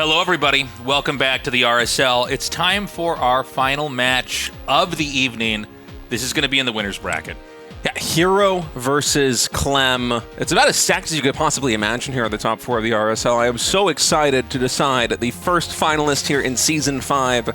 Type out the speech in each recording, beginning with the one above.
Hello, everybody. Welcome back to the RSL. It's time for our final match of the evening. This is going to be in the winner's bracket. Yeah, herO versus Clem. It's about as stacked as you could possibly imagine here at the top four of the RSL. I am so excited to decide the first finalist here in Season 5.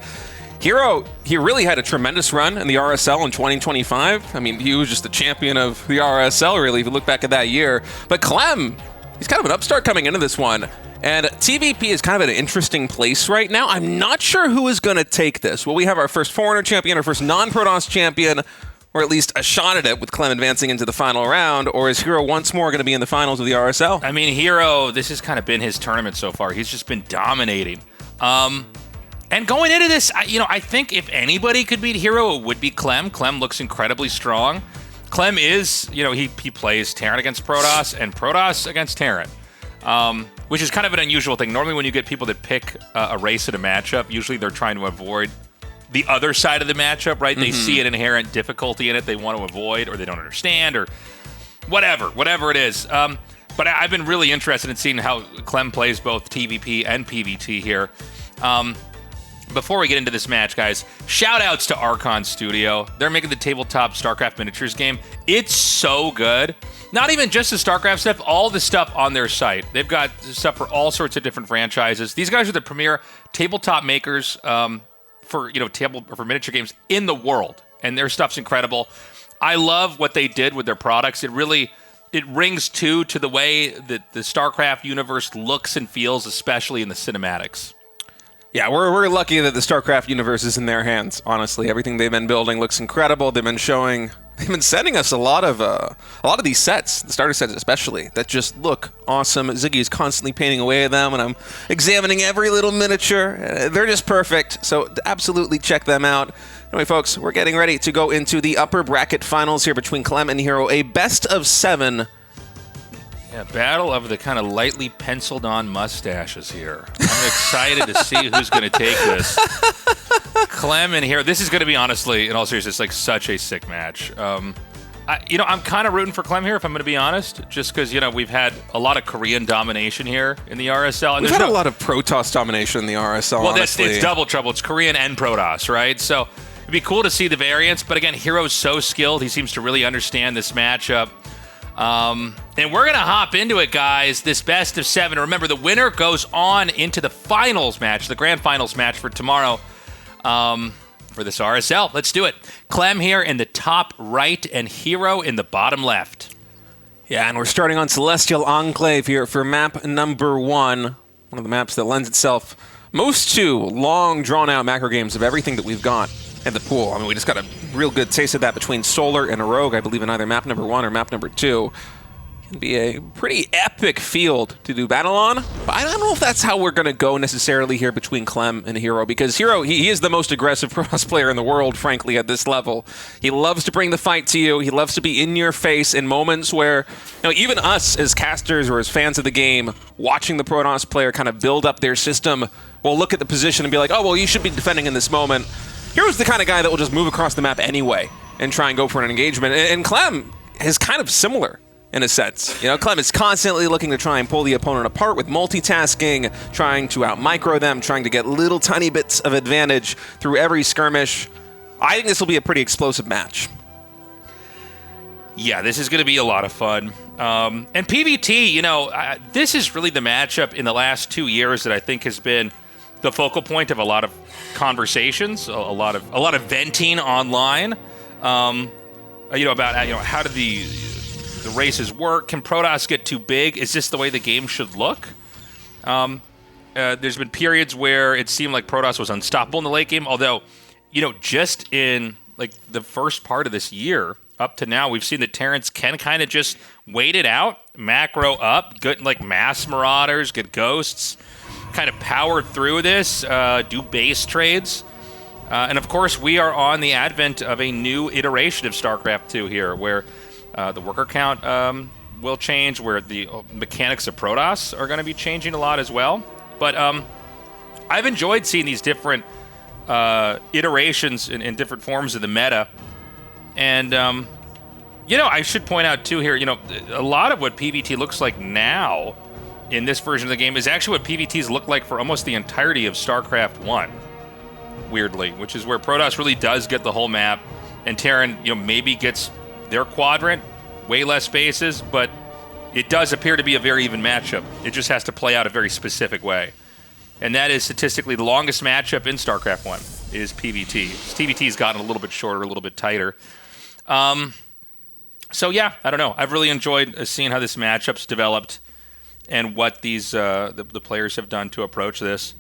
herO, he really had a tremendous run in the RSL in 2025. I mean, he was just the champion of the RSL, really, if you look back at that year. But Clem, he's kind of an upstart coming into this one. And TVP is kind of in an interesting place right now. I'm not sure who is going to take this. Will we have our first foreigner champion, our first non-Protoss champion, or at least a shot at it with Clem advancing into the final round? Or is herO once more going to be in the finals of the RSL? I mean, herO, this has kind of been his tournament so far. He's just been dominating. And going into this, I think if anybody could beat herO, it would be Clem. Clem looks incredibly strong. Clem is, he plays Terran against Protoss and Protoss against Terran. Which is kind of an unusual thing. Normally when you get people that pick a race in a matchup, usually they're trying to avoid the other side of the matchup, right? They see an inherent difficulty in it they want to avoid, or they don't understand, or whatever it is. But I've been really interested in seeing how Clem plays both TVP and PVT here. Before we get into this match, guys, shout-outs to Archon Studio. They're making the tabletop StarCraft miniatures game. It's so good. Not even just the StarCraft stuff, all the stuff on their site. They've got stuff for all sorts of different franchises. These guys are the premier tabletop makers for miniature games in the world, and their stuff's incredible. I love what they did with their products. It rings to the way that the StarCraft universe looks and feels, especially in the cinematics. Yeah, we're lucky that the StarCraft universe is in their hands, honestly. Everything they've been building looks incredible. They've been sending us a lot of these sets, the starter sets especially, that just look awesome. Ziggy is constantly painting away at them, and I'm examining every little miniature. They're just perfect, so absolutely check them out. Anyway, folks, we're getting ready to go into the upper bracket finals here between Clem and herO, a best of 7. Yeah, battle of the kind of lightly penciled-on mustaches here. I'm excited to see who's going to take this. Clem and herO. This is going to be, honestly, in all seriousness, like such a sick match. I'm kind of rooting for Clem here, if I'm going to be honest, just because, we've had a lot of Korean domination here in the RSL. And we've had a lot of Protoss domination in the RSL, well, honestly. It's double trouble. It's Korean and Protoss, right? So it'd be cool to see the variance. But again, herO's so skilled. He seems to really understand this matchup. And we're going to hop into it, guys, this best of 7. Remember, the winner goes on into the finals match, the grand finals match for tomorrow for this RSL. Let's do it. Clem here in the top right and herO in the bottom left. Yeah, and we're starting on Celestial Enclave here for map number 1. One of the maps that lends itself most to long, drawn-out macro games of everything that we've got in the pool. I mean, we just got a real good taste of that between Solar and a Rogue, I believe, in either map number 1 or map number 2. Can be a pretty epic field to do battle on, but I don't know if that's how we're going to go necessarily here between Clem and herO, because herO, he is the most aggressive Protoss player in the world, frankly, at this level. He loves to bring the fight to you. He loves to be in your face in moments where, even us as casters or as fans of the game, watching the Protoss player kind of build up their system, will look at the position and be like, oh, well, you should be defending in this moment. herO's the kind of guy that will just move across the map anyway and try and go for an engagement. And Clem is kind of similar in a sense. Clem is constantly looking to try and pull the opponent apart with multitasking, trying to out-micro them, trying to get little tiny bits of advantage through every skirmish. I think this will be a pretty explosive match. Yeah, this is going to be a lot of fun. And PVT, this is really the matchup in the last 2 years that I think has been the focal point of a lot of conversations, a lot of venting online, about how do the races work. Can Protoss get too big? Is this the way the game should look? There's been periods where it seemed like Protoss was unstoppable in the late game, although, just in the first part of this year up to now, we've seen that Terrans can kind of just wait it out, macro up, good mass marauders, get ghosts, kind of power through this, do base trades. And of course, we are on the advent of a new iteration of StarCraft 2 here, where the worker count will change, where the mechanics of Protoss are going to be changing a lot as well. But I've enjoyed seeing these different iterations in different forms of the meta. And, I should point out, too, here, a lot of what PVT looks like now in this version of the game is actually what PvTs look like for almost the entirety of StarCraft 1, weirdly, which is where Protoss really does get the whole map, and Terran, maybe gets their quadrant, way less bases, but it does appear to be a very even matchup. It just has to play out a very specific way. And that is statistically the longest matchup in StarCraft 1 is PvT. TvT's gotten a little bit shorter, a little bit tighter. So yeah, I don't know. I've really enjoyed seeing how this matchup's developed and what these the players have done to approach this.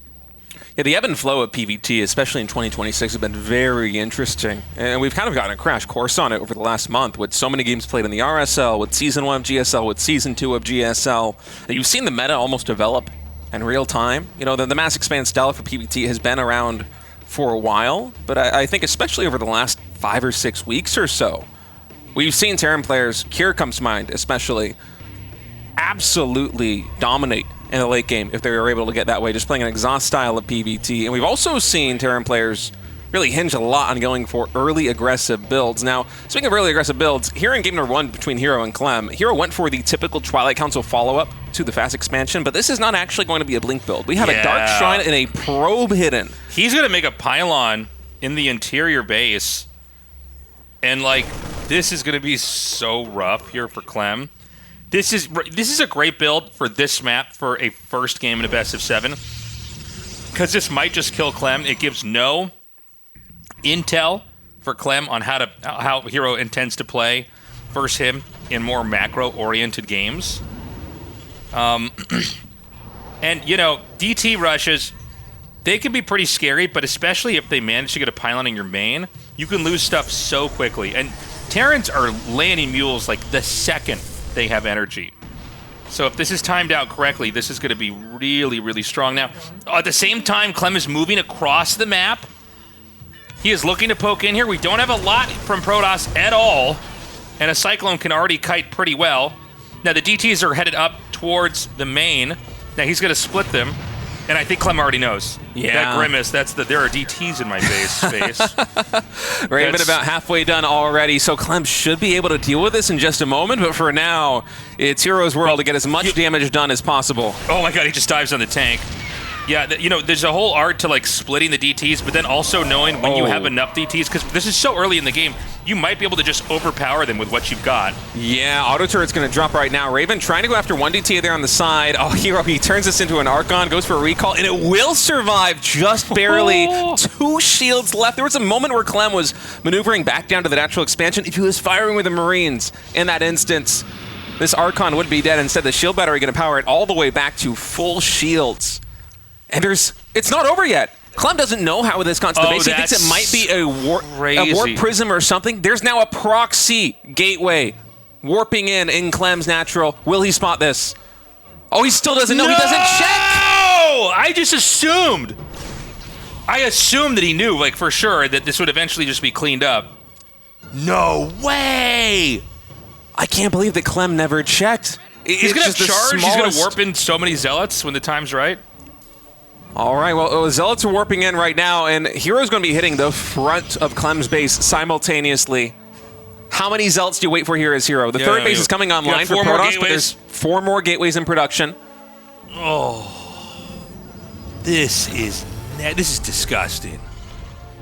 Yeah, the ebb and flow of PvT, especially in 2026, has been very interesting. And we've kind of gotten a crash course on it over the last month with so many games played in the RSL, with Season 1 of GSL, with Season 2 of GSL. That you've seen the meta almost develop in real time. The mass expand style for PvT has been around for a while, but I think especially over the last 5 or 6 weeks or so, we've seen Terran players, Kier comes to mind especially, absolutely dominate in the late game if they were able to get that way, just playing an exhaust style of PvT. And we've also seen Terran players really hinge a lot on going for early aggressive builds. Now, speaking of early aggressive builds, here in game number 1 between herO and Clem, herO went for the typical Twilight Council follow-up to the fast expansion, but this is not actually going to be a blink build. We have a Dark Shrine and a Probe hidden. He's going to make a pylon in the interior base, and this is going to be so rough here for Clem. This is a great build for this map for a first game in a best of 7, because this might just kill Clem. It gives no intel for Clem on how herO intends to play versus him in more macro-oriented games. And DT rushes, they can be pretty scary, but especially if they manage to get a pylon in your main, you can lose stuff so quickly. And Terrans are landing mules the second they have energy. So if this is timed out correctly, this is going to be really, really strong. Now, at the same time, Clem is moving across the map. He is looking to poke in here. We don't have a lot from Protoss at all, and a Cyclone can already kite pretty well. Now, the DTs are headed up towards the main. Now, he's going to split them, and I think Clem already knows. Yeah. That grimace, there are DTs in my base space. Raven about halfway done already, so Clem should be able to deal with this in just a moment, but for now, it's herO's world to get as much damage done as possible. Oh my god, he just dives on the tank. Yeah, there's a whole art to splitting the DTs, but then also knowing when you have enough DTs, because this is so early in the game, you might be able to just overpower them with what you've got. Yeah, auto turret's going to drop right now. Raven trying to go after one DT there on the side. Oh, herO, he turns this into an Archon, goes for a recall, and it will survive just barely. 2 shields left. There was a moment where Clem was maneuvering back down to the natural expansion. If he was firing with the Marines in that instance, this Archon would be dead. Instead, the shield battery going to power it all the way back to full shields. And it's not over yet. Clem doesn't know how this got to the base. He thinks it might be a warp prism or something. There's now a proxy gateway warping in Clem's natural. Will he spot this? Oh, he still doesn't know. He doesn't check. No! I just assumed. I assumed that he knew, for sure, that this would eventually just be cleaned up. No way! I can't believe that Clem never checked. He's going to charge. He's going to warp in so many Zealots when the time's right. All right, well, Zealots are warping in right now, and herO's going to be hitting the front of Clem's base simultaneously. How many Zealots do you wait for here as herO? The third base is coming online for Protoss, but there's 4 more gateways in production. Oh, this is disgusting.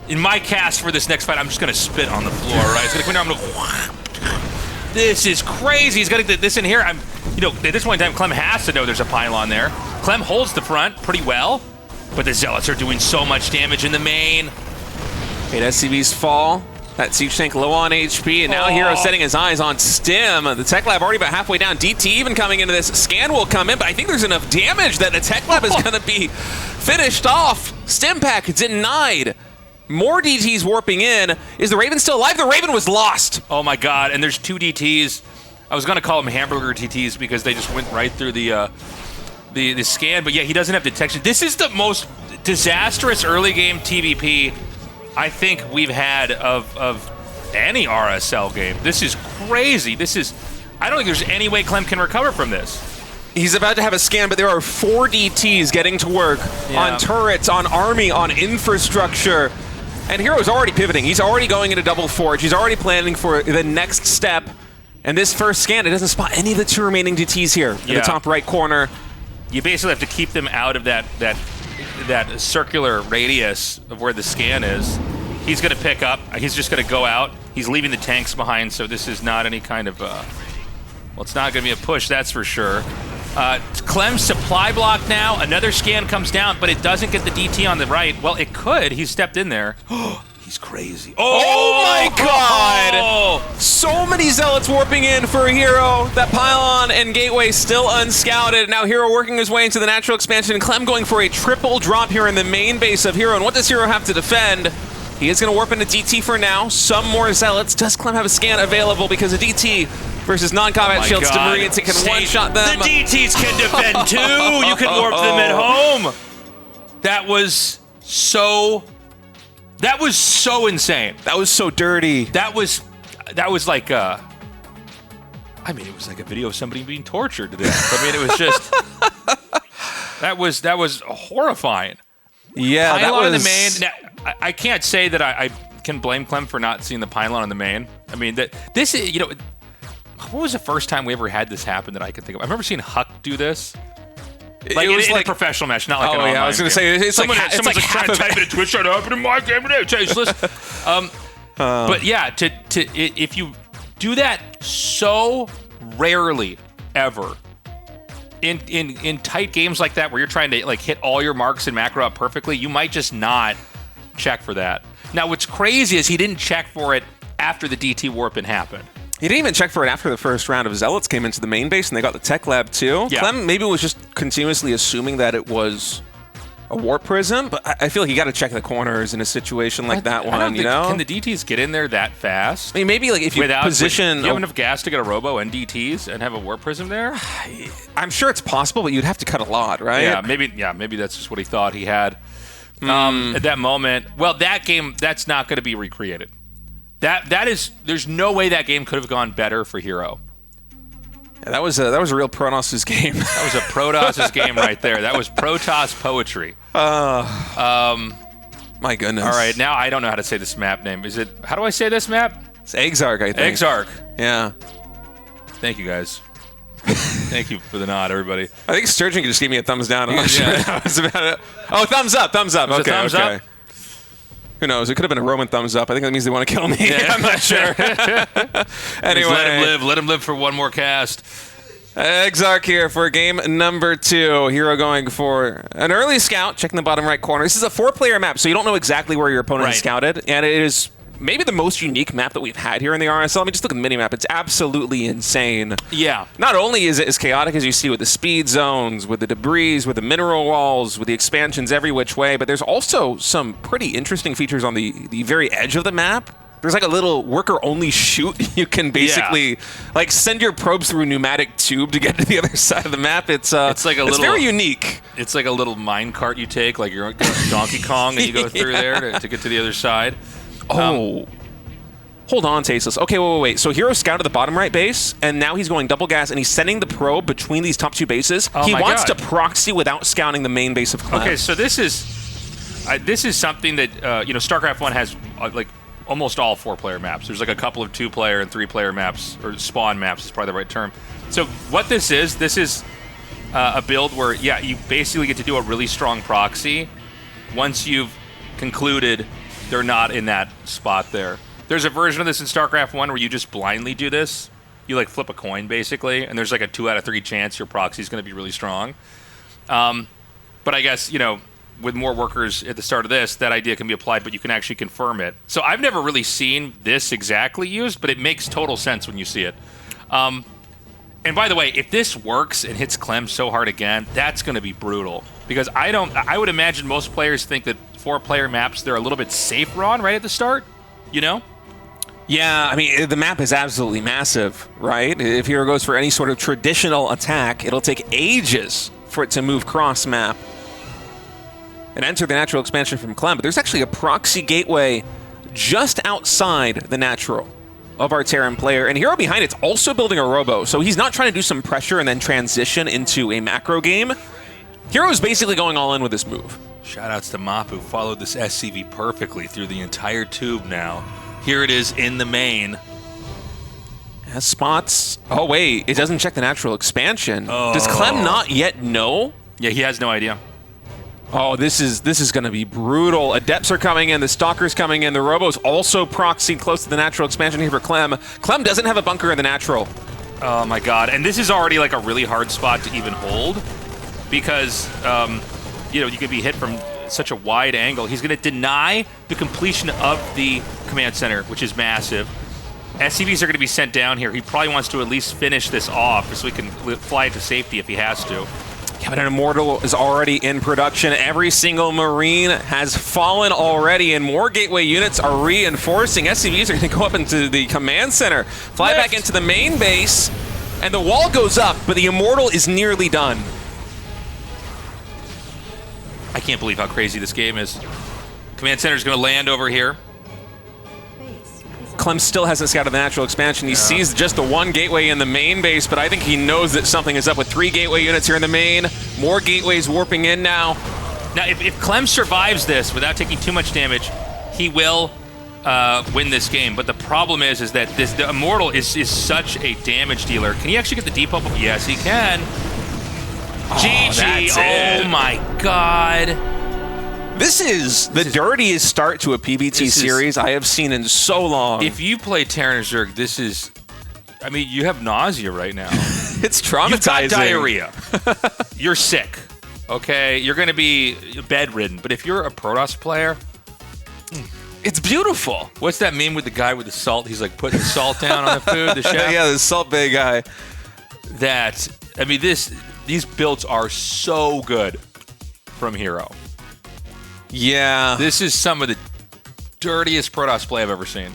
In my cast for this next fight, I'm just going to spit on the floor, right? It's going to come down. This is crazy. He's got to get this in here. At this point in time, Clem has to know there's a pylon there. Clem holds the front pretty well. But the Zealots are doing so much damage in the main. 8 SCVs fall. That Siege Tank low on HP, and now herO setting his eyes on Stim. The Tech Lab already about halfway down. DT even coming into this. Scan will come in, but I think there's enough damage that the Tech Lab is going to be finished off. Stim pack denied. More DTs warping in. Is the Raven still alive? The Raven was lost. Oh my god, and there's 2 DTs. I was going to call them hamburger DTs because they just went right through the scan, but yeah, he doesn't have detection. This is the most disastrous early game TVP I think we've had of any RSL game. This is crazy. I don't think there's any way Clem can recover from this. He's about to have a scan, but there are 4 DTs getting to work on turrets, on army, on infrastructure. And herO's already pivoting. He's already going into double forge. He's already planning for the next step. And this first scan, it doesn't spot any of the 2 remaining DTs here in the top right corner. you basically have to keep them out of that circular radius of where the scan is. He's going to pick up. He's just going to go out. He's leaving the tanks behind, so this is not any kind of... well, it's not going to be a push, that's for sure. Clem's supply block now. Another scan comes down, but it doesn't get the DT on the right. Well, it could. He stepped in there. He's crazy. Oh my god! So many zealots warping in for herO. That pylon and gateway still unscouted. Now herO working his way into the natural expansion. Clem going for a triple drop here in the main base of herO. And what does herO have to defend? He is going to warp into DT for now. Some more zealots. Does Clem have a scan available? Because of DT versus non-combat shields, Demarians can one-shot them. The DTs can defend too. You can warp them at home. That was so insane. That was so dirty. That was like I mean, it was like a video of somebody being tortured to death. I mean, it was just that was horrifying. Yeah, pylon that was in the main. Now, I can't say that I can blame Clem for not seeing the pylon in the main. I mean, this is, you know, what was the first time we ever had this happen that I can think of? I've never seen Huck do this. Like it was in like a professional match, not like an online I was going to say, it's someone's like trying to type it in Twitch, trying to open in my game today, Tasteless. But yeah, if you do that so rarely ever in tight games like that, where you're trying to like hit all your marks and macro up perfectly, you might just not check for that. Now, what's crazy is he didn't check for it after the DT warping happened. He didn't even check for it after the first round of Zealots came into the main base and they got the tech lab too. Yeah. Clem maybe was just continuously assuming that it was a warp prism, but I feel like you got to check the corners in a situation like that one, you know? Can the DTs get in there that fast? I mean, maybe like if you position... Do you have enough gas to get a robo and DTs and have a warp prism there? I'm sure it's possible, but you'd have to cut a lot, right? Yeah, maybe that's just what he thought he had at that moment. Well, that game, that's not going to be recreated. There's no way that game could have gone better for herO. Yeah, that was a real Protoss' game. That was a Protoss' game right there. That was Protoss poetry. My goodness. All right, now I don't know how to say this map name. How do I say this map? It's Exarch, I think. Exarch. Yeah. Thank you, guys. Thank you for the nod, everybody. I think Sturgeon just gave me a thumbs down. I'm not sure that was about it. Oh, thumbs up. Okay, thumbs up? Who knows? It could have been a Roman thumbs up. I think that means they want to kill me. Yeah. I'm not sure. Anyway. Let him live for one more cast. Exarch here for game number 2. herO going for an early scout, checking the bottom right corner. This is a 4-player map, so you don't know exactly where your opponent is scouted, and it is maybe the most unique map that we've had here in the RSL. I mean, just look at the minimap. It's absolutely insane. Yeah. Not only is it as chaotic as you see with the speed zones, with the debris, with the mineral walls, with the expansions every which way, but there's also some pretty interesting features on the very edge of the map. There's like a little worker-only chute. You can basically like send your probes through a pneumatic tube to get to the other side of the map. It's very unique. It's like a little mine cart you take, like you're Donkey Kong, and you go through there to get to the other side. Hold on, Tasteless. Okay, wait. So herO scouted the bottom right base, and now he's going double gas, and he's sending the probe between these top 2 bases. He wants to proxy without scouting the main base of Clem. Okay, so this is something that StarCraft 1 has like almost all 4-player maps. There's like a couple of 2-player and 3-player maps, or spawn maps is probably the right term. So what this is a build where you basically get to do a really strong proxy once you've concluded they're not in that spot there. There's a version of this in StarCraft 1 where you just blindly do this. You like flip a coin basically, and there's like a 2 out of 3 chance your proxy is going to be really strong. But I guess, with more workers at the start of this, that idea can be applied, but you can actually confirm it. So I've never really seen this exactly used, but it makes total sense when you see it. And by the way, if this works and hits Clem so hard again, that's going to be brutal. Because I would imagine most players think that 4-player maps, they're a little bit safer on right at the start, Yeah, I mean, the map is absolutely massive, right? If herO goes for any sort of traditional attack, it'll take ages for it to move cross-map and enter the natural expansion from Clem. But there's actually a proxy gateway just outside the natural of our Terran player. And herO behind it's also building a robo, so he's not trying to do some pressure and then transition into a macro game. herO's basically going all in with this move. Shoutouts to Mop, who followed this SCV perfectly through the entire tube now. Here it is in the main. Has spots. Oh, wait. It doesn't check the natural expansion. Oh. Does Clem not yet know Yeah, he has no idea. Oh, this is going to be brutal. Adepts are coming in. The Stalker's coming in. The Robo's also proxied close to the natural expansion here for Clem. Clem doesn't have a bunker in the natural. Oh my god. And this is already like a really hard spot to even hold because, you know, you could be hit from such a wide angle. He's going to deny the completion of the command center, which is massive. SCVs are going to be sent down here. He probably wants to at least finish this off so he can fly to safety if he has to. Yeah, but an Immortal is already in production. Every single Marine has fallen already, and more gateway units are reinforcing. SCVs are going to go up into the command center, fly back into the main base, and the wall goes up, but the Immortal is nearly done. I can't believe how crazy this game is. Command center is going to land over here. Clem still hasn't scouted the natural expansion. He sees just the one gateway in the main base, but I think he knows that something is up with 3 gateway units here in the main. More gateways warping in now. Now, if Clem survives this without taking too much damage, he will win this game. But the problem is that the Immortal is such a damage dealer. Can he actually get the depot? Yes, he can. GG. Oh my god. This is the dirtiest start to a PvT series I have seen in so long. If you play Terran Zerg, this is... I mean, you have nausea right now. It's traumatizing. You've got diarrhea. You're sick, okay? You're going to be bedridden. But if you're a Protoss player... It's beautiful. What's that meme with the guy with the salt? He's like putting the salt down on the food, the chef? Yeah, the Salt Bay guy. That... I mean, these builds are so good from herO. Yeah. This is some of the dirtiest Protoss play I've ever seen.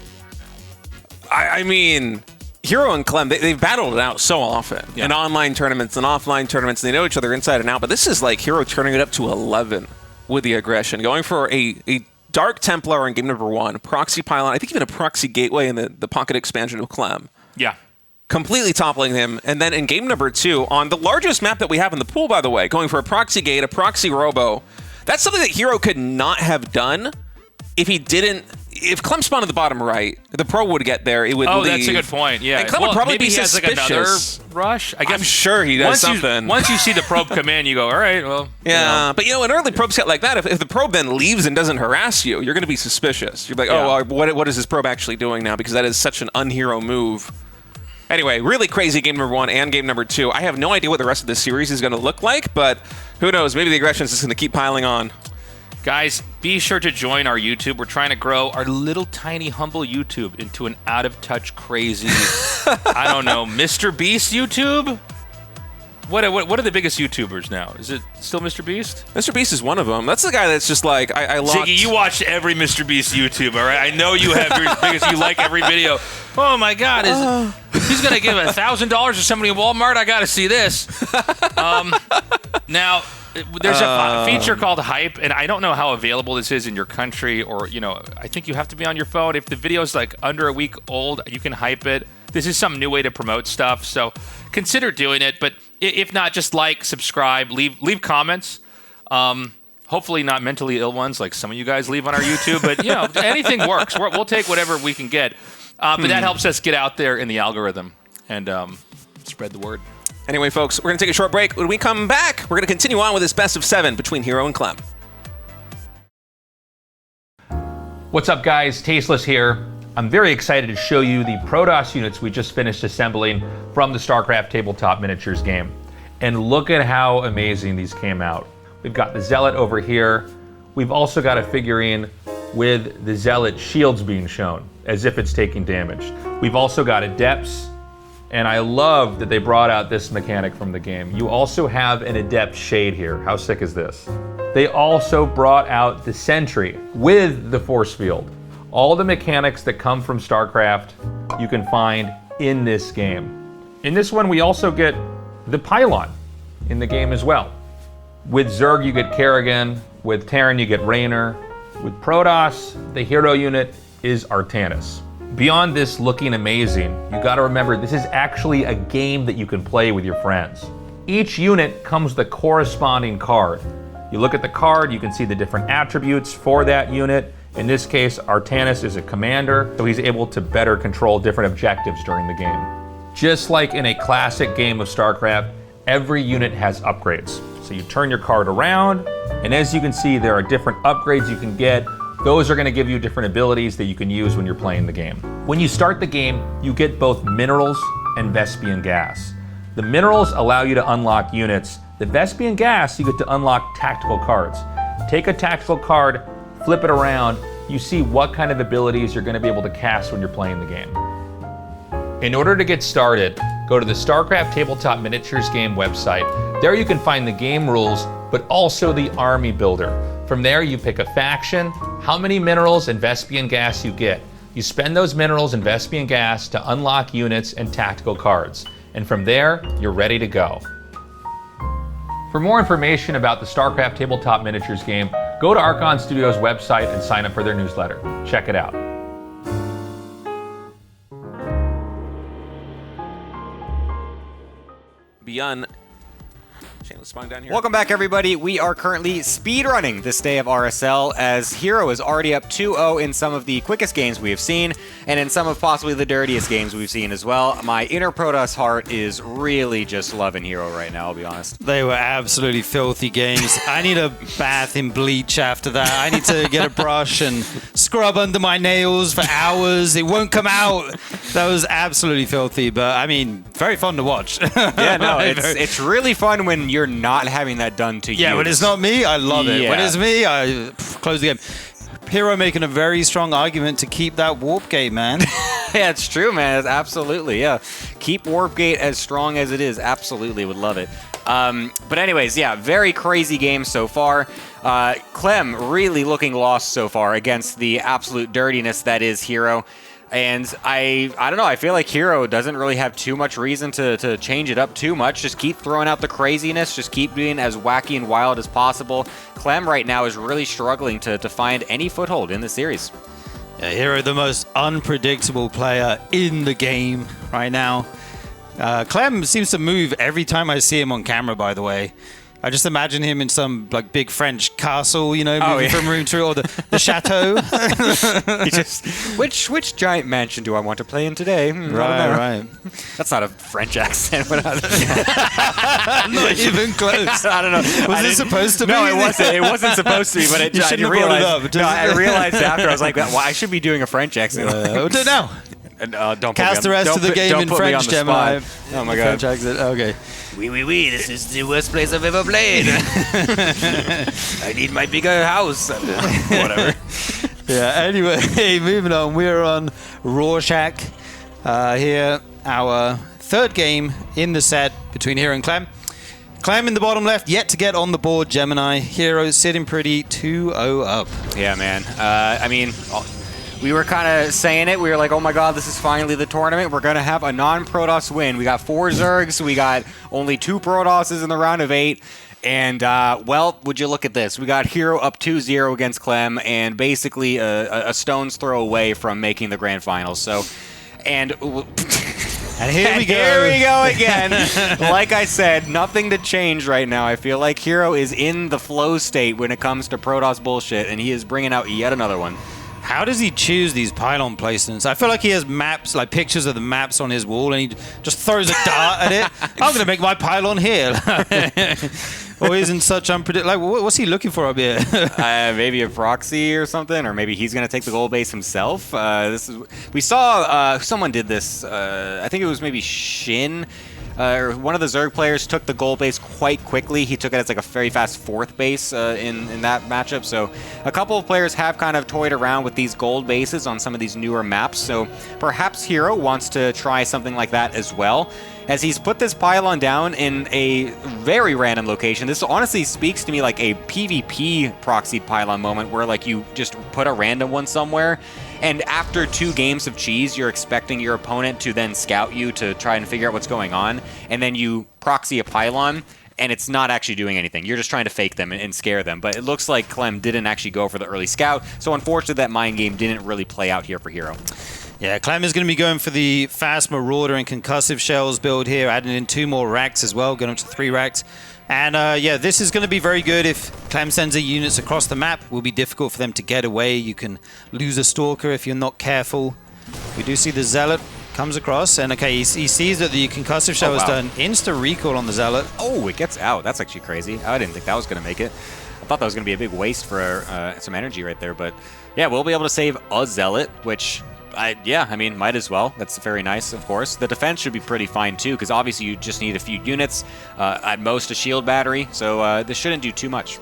I mean, herO and Clem, they've battled it out so often. Yeah. In online tournaments and offline tournaments, they know each other inside and out, but this is like herO turning it up to 11 with the aggression, going for a Dark Templar in game number 1, proxy pylon, I think even a proxy gateway in the pocket expansion of Clem. Yeah. Completely toppling him, and then in game number 2, on the largest map that we have in the pool, by the way, going for a proxy gate, a proxy robo. That's something that herO could not have done if he didn't. If Clem spawned at the bottom right, the pro would get there. It would. Oh, leave. That's a good point. Yeah, and Clem would probably maybe be he has suspicious. like another rush. I guess I'm sure he does something. Once you see the probe come in, you go, all right, well. Yeah, but an early probe scout like that, if the probe then leaves and doesn't harass you, you're going to be suspicious. You're like, oh, well, what is this probe actually doing now? Because that is such an unherO move. Anyway, really crazy game number 1 and game number 2. I have no idea what the rest of this series is going to look like, but who knows? Maybe the aggression is just going to keep piling on. Guys, be sure to join our YouTube. We're trying to grow our little tiny humble YouTube into an out-of-touch crazy, I don't know, Mr. Beast YouTube? What are the biggest YouTubers now? Is it still Mr. Beast? Mr. Beast is one of them. That's the guy that's just like, I locked... Ziggy, you watch every Mr. Beast YouTube, all right? I know you have your biggest, you like every video. Oh my God, he's going to give $1,000 to somebody in Walmart? I got to see this. Now... There's a feature called Hype, and I don't know how available this is in your country, or, I think you have to be on your phone. If the video is like under a week old, you can hype it. This is some new way to promote stuff, so consider doing it. But if not, just like, subscribe, leave comments. Hopefully not mentally ill ones like some of you guys leave on our YouTube, but anything works. We'll take whatever we can get. But that helps us get out there in the algorithm and spread the word. Anyway, folks, we're going to take a short break. When we come back, we're going to continue on with this best of 7 between herO and Clem. What's up, guys? Tasteless here. I'm very excited to show you the Protoss units we just finished assembling from the StarCraft Tabletop Miniatures game. And look at how amazing these came out. We've got the Zealot over here. We've also got a figurine with the Zealot shields being shown, as if it's taking damage. We've also got Adepts. And I love that they brought out this mechanic from the game. You also have an Adept Shade here. How sick is this? They also brought out the Sentry with the Force Field. All the mechanics that come from StarCraft, you can find in this game. In this one, we also get the Pylon in the game as well. With Zerg, you get Kerrigan. With Terran, you get Raynor. With Protoss, the herO unit is Artanis. Beyond this looking amazing, you gotta remember this is actually a game that you can play with your friends. Each unit comes with a corresponding card. You look at the card, you can see the different attributes for that unit. In this case, Artanis is a commander, so he's able to better control different objectives during the game. Just like in a classic game of StarCraft, every unit has upgrades. So you turn your card around, and as you can see, there are different upgrades you can get. Those are going to give you different abilities that you can use when you're playing the game. When you start the game, you get both minerals and Vespian gas. The minerals allow you to unlock units. The Vespian gas, you get to unlock tactical cards. Take a tactical card, flip it around, you see what kind of abilities you're going to be able to cast when you're playing the game. In order to get started, go to the StarCraft Tabletop Miniatures game website. There you can find the game rules, but also the army builder. From there, you pick a faction, how many minerals and Vespian gas you get. You spend those minerals and Vespian gas to unlock units and tactical cards. And from there, you're ready to go. For more information about the StarCraft Tabletop Miniatures game, go to Archon Studios' website and sign up for their newsletter. Check it out. Beyond. Shameless spine down here. Welcome back, everybody. We are currently speedrunning this day of RSL, as herO is already up 2-0 in some of the quickest games we have seen, and in some of possibly the dirtiest games we've seen as well. My inner Protoss heart is really just loving herO right now, I'll be honest. They were absolutely filthy games. I need a bath in bleach after that. I need to get a brush and scrub under my nails for hours. It won't come out. That was absolutely filthy, but I mean, very fun to watch. Yeah, no, it's really fun when you're not having that done to you. Yeah, when it's not me, I love it. Yeah. When it's me, I close the game. herO making a very strong argument to keep that warp gate, man. Yeah, it's true, man. It's absolutely, yeah. Keep warp gate as strong as it is. Absolutely, would love it. But anyways, yeah, very crazy game so far. Clem really looking lost so far against the absolute dirtiness that is herO. And I don't know, I feel like herO doesn't really have too much reason to change it up too much. Just keep throwing out the craziness, just keep being as wacky and wild as possible. Clem right now is really struggling to find any foothold in the series. Yeah, herO, the most unpredictable player in the game right now. Clem seems to move every time I see him on camera, by the way. I just imagine him in some like big French castle, you know, moving from room to room, or the chateau. He just, which giant mansion do I want to play in today? Right. That's not a French accent. Not even close. I don't know. Was it supposed to be? No, it wasn't. It wasn't supposed to be. But You shouldn't have brought it up. I realized after I was like, well, I should be doing a French accent. We'll do it now. Don't Cast the rest of the game in French, Gemini. Oh my god. French accent. Okay. Oui, this is the worst place I've ever played. I need my bigger house. Whatever. Yeah, anyway, moving on. We're on Rorschach here. Our third game in the set between herO and Clem. Clem in the bottom left, yet to get on the board, Gemini. herO sitting pretty 2-0 up. Yeah, man. I mean, we were kind of saying it. We were like, oh my god, this is finally the tournament. We're going to have a non-Protoss win. We got 4 Zergs. We got only 2 Protosses in the round of 8. And, well, would you look at this? We got herO up 2-0 against Clem, and basically a stone's throw away from making the grand finals. So, and here we go. Here we go again. Like I said, nothing to change right now. I feel like herO is in the flow state when it comes to Protoss bullshit, and he is bringing out yet another one. How does he choose these pylon placements? I feel like he has maps, like pictures of the maps on his wall, and he just throws a dart at it. I'm going to make my pylon here. Or he's in such unpredictable. Like, what's he looking for up here? Maybe a proxy or something, or maybe he's going to take the gold base himself. We saw someone did this. I think it was maybe Shin. One of the Zerg players took the gold base quite quickly. He took it as like a very fast 4th base in that matchup. So a couple of players have kind of toyed around with these gold bases on some of these newer maps. So perhaps herO wants to try something like that as well, as he's put this pylon down in a very random location. This honestly speaks to me like a PvP proxied pylon moment, where like you just put a random one somewhere, and after 2 games of cheese, you're expecting your opponent to then scout you to try and figure out what's going on, and then you proxy a pylon, and it's not actually doing anything. You're just trying to fake them and scare them. But it looks like Clem didn't actually go for the early scout, so unfortunately that mind game didn't really play out here for herO. Yeah, Clem is going to be going for the fast Marauder and concussive shells build here, adding in 2 more racks as well, going up to 3 racks. And yeah, this is going to be very good if Clem sends the units across the map. It will be difficult for them to get away. You can lose a Stalker if you're not careful. We do see the Zealot Comes across, and okay, he sees that the concussive shell has done insta recall on the Zealot. Oh, it gets out. That's actually crazy. I didn't think that was going to make it. I thought that was going to be a big waste for some energy right there. But yeah, we'll be able to save a Zealot, which, I mean, might as well. That's very nice, of course. The defense should be pretty fine, too, because obviously you just need a few units, at most a shield battery. So this shouldn't do too much.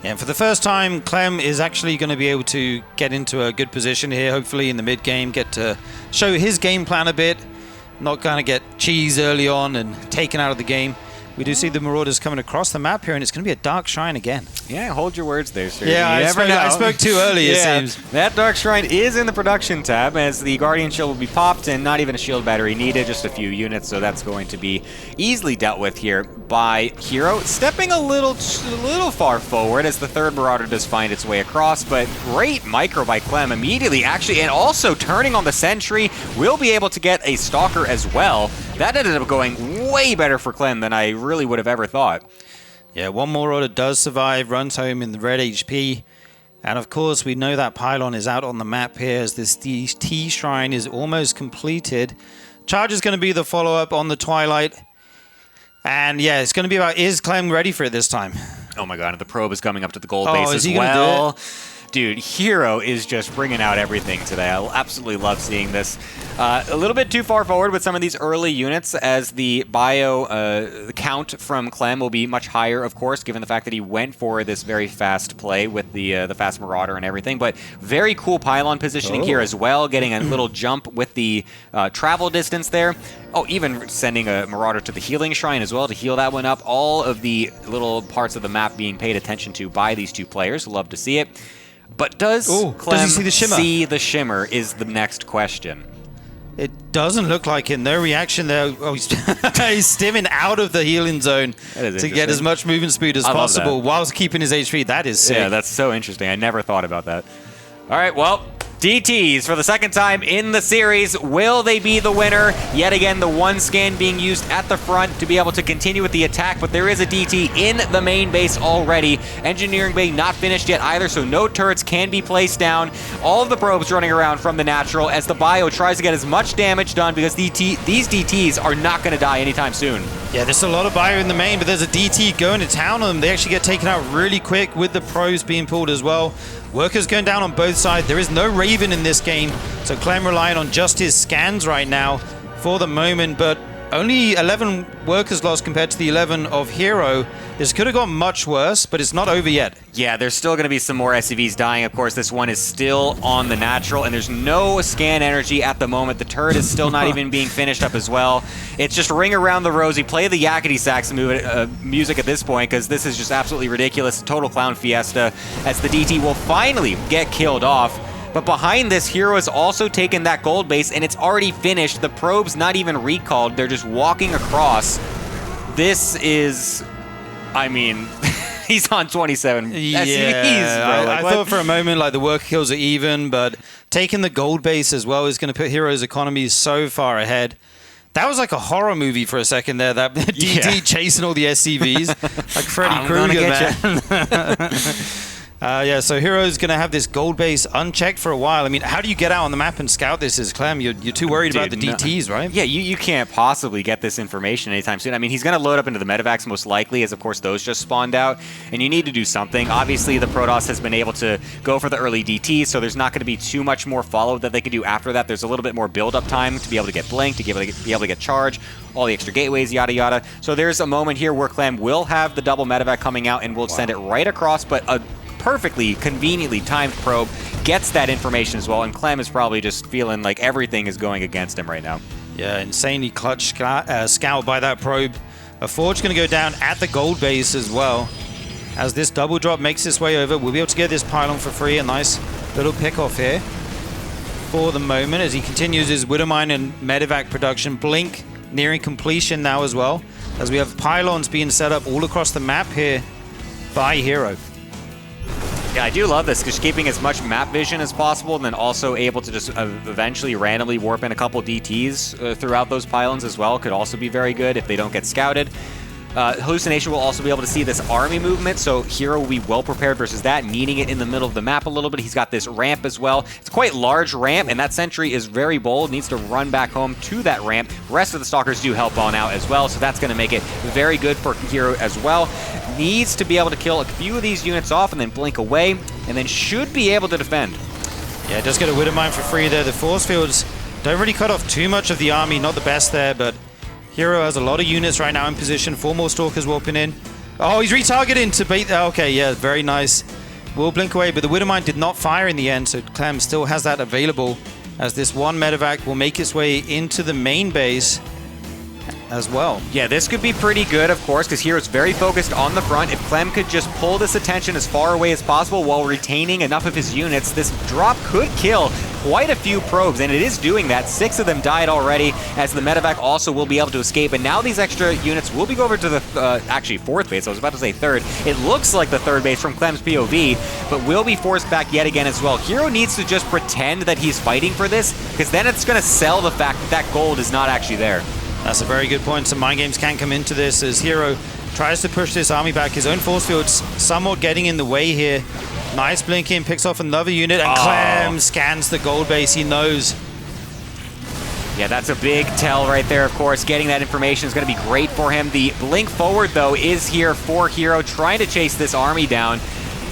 Yeah, and for the first time, Clem is actually going to be able to get into a good position here, hopefully in the mid-game, get to show his game plan a bit, not going to get cheese early on and taken out of the game. We do see the Marauders coming across the map here, and it's going to be a Dark Shrine again. Yeah, hold your words there, Sturgeon. Yeah, I spoke too early, it seems. That Dark Shrine is in the production tab, as the Guardian Shield will be popped, and not even a shield battery needed, just a few units, so that's going to be easily dealt with here by herO. Stepping a little far forward as the third Marauder does find its way across, but great micro by Clem immediately, actually, and also turning on the Sentry, will be able to get a Stalker as well. That ended up going way better for Clem than I really would have ever thought. Yeah, one more Marauder does survive, runs home in the red HP. And of course, we know that pylon is out on the map here as this T Shrine is almost completed. Charge is going to be the follow-up on the Twilight. And yeah, it's going to be about, is Clem ready for it this time? Oh my god, the probe is coming up to the gold base as well. Gonna do it? Dude, herO is just bringing out everything today. I absolutely love seeing this. A little bit too far forward with some of these early units, as the bio count from Clem will be much higher, of course, given the fact that he went for this very fast play with the fast Marauder and everything. But very cool pylon positioning here as well, getting a little jump with the travel distance there. Oh, even sending a Marauder to the healing shrine as well to heal that one up. All of the little parts of the map being paid attention to by these two players. Love to see it. But does Clem see the shimmer? Is the next question. It doesn't look like it. No reaction there. Oh, he's stimming out of the healing zone to get as much movement speed as possible whilst keeping his HP. That is sick. Yeah, that's so interesting. I never thought about that. All right, well, DTs for the second time in the series. Will they be the winner? Yet again, the one scan being used at the front to be able to continue with the attack, but there is a DT in the main base already. Engineering bay not finished yet either, so no turrets can be placed down. All of the probes running around from the natural as the bio tries to get as much damage done, because these DTs are not going to die anytime soon. Yeah, there's a lot of bio in the main, but there's a DT going to town on them. They actually get taken out really quick with the probes being pulled as well. Workers going down on both sides. There is no Raven in this game, so Clem relying on just his scans right now for the moment, but only 11 workers lost compared to the 11 of herO. This could have gone much worse, but it's not over yet. Yeah, there's still going to be some more SCVs dying. Of course, this one is still on the natural, and there's no scan energy at the moment. The turret is still not even being finished up as well. It's just ring around the rosy, play the yakety sax music at this point, because this is just absolutely ridiculous. Total clown fiesta, as the DT will finally get killed off. But behind this, herO has also taken that gold base, and it's already finished. The probe's not even recalled. They're just walking across. This is... I mean, he's on 27 SCVs, bro. I thought for a moment like the worker kills are even, but taking the gold base as well is going to put herO's economy so far ahead. That was like a horror movie for a second there, that DT chasing all the SCVs. Like Freddy Krueger, man. Yeah, so herO's going to have this gold base unchecked for a while. I mean, how do you get out on the map and scout this as Clem? You're too worried about the DTs, right? Yeah, you can't possibly get this information anytime soon. I mean, he's going to load up into the medevacs most likely, as of course those just spawned out, and you need to do something. Obviously, the Protoss has been able to go for the early DTs, so there's not going to be too much more follow that they can do after that. There's a little bit more build-up time to be able to get blink, to be able to get charge, all the extra gateways, yada yada. So there's a moment here where Clem will have the double medevac coming out and will send it right across, but a perfectly, conveniently timed probe gets that information as well, and Clem is probably just feeling like everything is going against him right now. Yeah, insanely clutch scout by that probe. A Forge going to go down at the gold base as well. As this double drop makes its way over, we'll be able to get this pylon for free. A nice little pick off here for the moment as he continues his Widowmine and medevac production. Blink nearing completion now as well, as we have pylons being set up all across the map here by herO. Yeah, I do love this, just keeping as much map vision as possible, and then also able to just eventually randomly warp in a couple DTs throughout those pylons as well. Could also be very good if they don't get scouted. Hallucination will also be able to see this army movement, so herO will be well prepared versus that, needing it in the middle of the map a little bit. He's got this ramp as well. It's quite large ramp, and that sentry is very bold, needs to run back home to that ramp. Rest of the stalkers do help on out as well, so that's going to make it very good for herO as well. Needs to be able to kill a few of these units off and then blink away, and then should be able to defend. Yeah, does get a Widow Mine for free there. The force fields don't really cut off too much of the army, not the best there, but herO has a lot of units right now in position. 4 more stalkers warping in. Oh, he's retargeting to bait. Okay, yeah, very nice. Will blink away, but the Widow Mine did not fire in the end, so Clem still has that available as this one medevac will make its way into the main base as well. Yeah, this could be pretty good, of course, because hero's very focused on the front. If Clem could just pull this attention as far away as possible while retaining enough of his units, this drop could kill quite a few probes, and it is doing that. 6 of them died already, as the medevac also will be able to escape. And now these extra units will be over to the, actually, 4th base. I was about to say 3rd. It looks like the 3rd base from Clem's POV, but will be forced back yet again as well. herO needs to just pretend that he's fighting for this, because then it's going to sell the fact that that gold is not actually there. That's a very good point. Some mind games can come into this as herO tries to push this army back. His own force field's somewhat getting in the way here. Nice blinking, picks off another unit, and Clem scans the gold base. He knows. Yeah, that's a big tell right there, of course. Getting that information is going to be great for him. The blink forward, though, is here for herO, trying to chase this army down.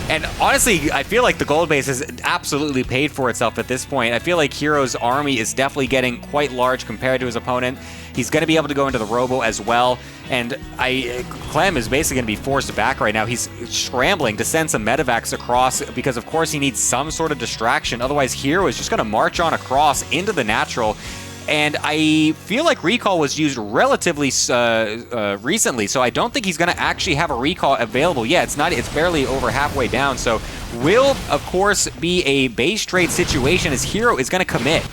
And honestly, I feel like the gold base has absolutely paid for itself at this point. I feel like herO's army is definitely getting quite large compared to his opponent. He's going to be able to go into the robo as well. And Clem is basically going to be forced back right now. He's scrambling to send some medevacs across because, of course, he needs some sort of distraction. Otherwise, herO is just going to march on across into the natural. And I feel like recall was used relatively recently, so I don't think he's going to actually have a recall available yet. It's barely over halfway down, so will, of course, be a base trade situation as herO is going to commit.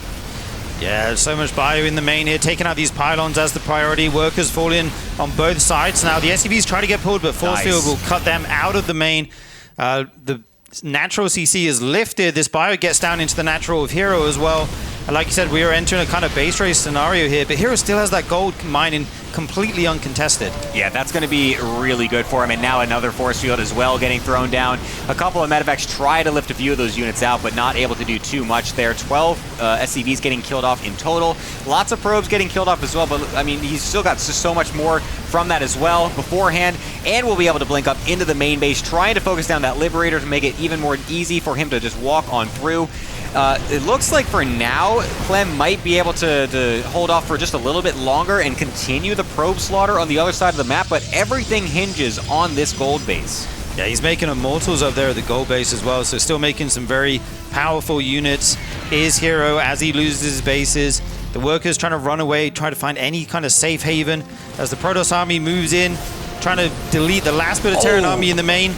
Yeah, so much bio in the main here, taking out these pylons as the priority. Workers fall in on both sides. Now the SCVs try to get pulled, but force field will cut them out of the main. The natural CC is lifted. This bio gets down into the natural of herO as well. And like you said, we are entering a kind of base race scenario here, but herO still has that gold mining completely uncontested. Yeah, that's going to be really good for him. And now another force field as well getting thrown down. A couple of medevacs try to lift a few of those units out, but not able to do too much there. 12 SCVs getting killed off in total. Lots of probes getting killed off as well, but I mean, he's still got so much more from that as well beforehand, and will be able to blink up into the main base, trying to focus down that Liberator to make it even more easy for him to just walk on through. It looks like for now, Clem might be able to hold off for just a little bit longer and continue the probe slaughter on the other side of the map, but everything hinges on this gold base. Yeah, he's making immortals up there at the gold base as well, so still making some very powerful units. Is herO as he loses his bases. The workers trying to run away, trying to find any kind of safe haven as the Protoss army moves in, trying to delete the last bit of Terran army in the main.